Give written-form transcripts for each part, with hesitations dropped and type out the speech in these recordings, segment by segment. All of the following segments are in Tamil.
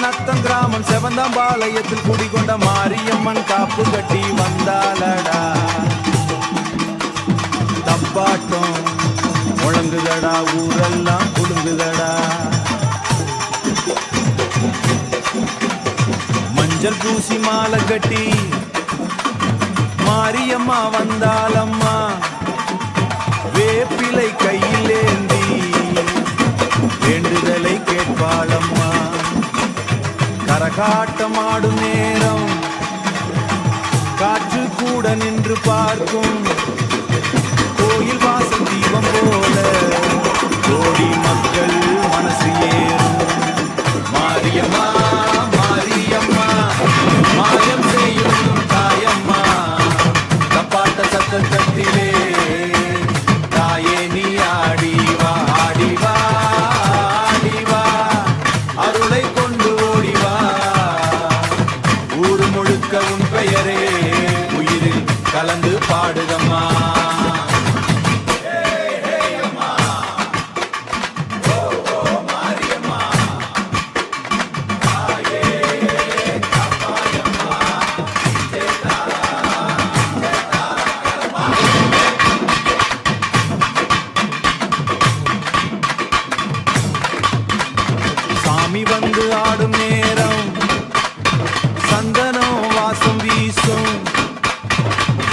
நத்தம் கிராமம் செவந்தாம்பாளையத்தில் குடிகொண்ட மாரியம்மன் காப்பு கட்டி வந்தாலடா. தப்பாட்டம் முழங்குதடா, ஊரெல்லாம் குடுங்குதடா. மஞ்சள் பூசி மாலை கட்டி மாரியம்மா வந்தாலம்மா. வேப்பிலை கையில் ஏந்தி வேண்டுதலை கேட்பாளம்மா. கரகாட்டமாடும் நேரம் காற்று கூட நின்று பார்க்கும். கோயில் வாசல் தீபம் போல கோடி மக்கள் மனசு ஏறும். மாரியம்மா மாரியம்மா மாயம் செய்யும் தாயம்மா. தப்பாட்ட சத்தத்திலே தாயே நீ ஆடிவா ஆடிவா ஆடிவா. அருளை கொண்டு ஓடிவா. ஊர் முழுக்க உன் பெயரே உயிரில் கலந்து பாடுதம்மா. சாமி வந்து ஆடும் நேரம் சந்தனம் வாசம் வீசும்.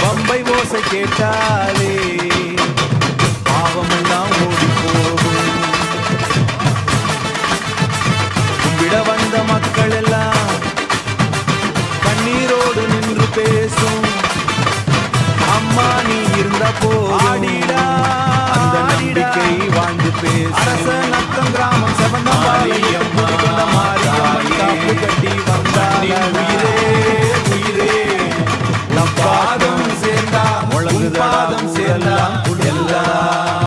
பம்பை ஓசை கேட்டாலே பாவமெல்லாம் ஓடி போகும். கும்பிட வந்த மக்கள் எல்லாம் கண்ணீரோடு நின்று பேசும். அம்மா நீ இருந்த போடிடா அந்த நம்பிக்கை வாழ்ந்து பேசும். அரச நத்தம் கிராமம் செவந்தாம்பாளையம் குடிகொண்ட மாரியம்மன் காப்பு கட்டி வந்தாள்.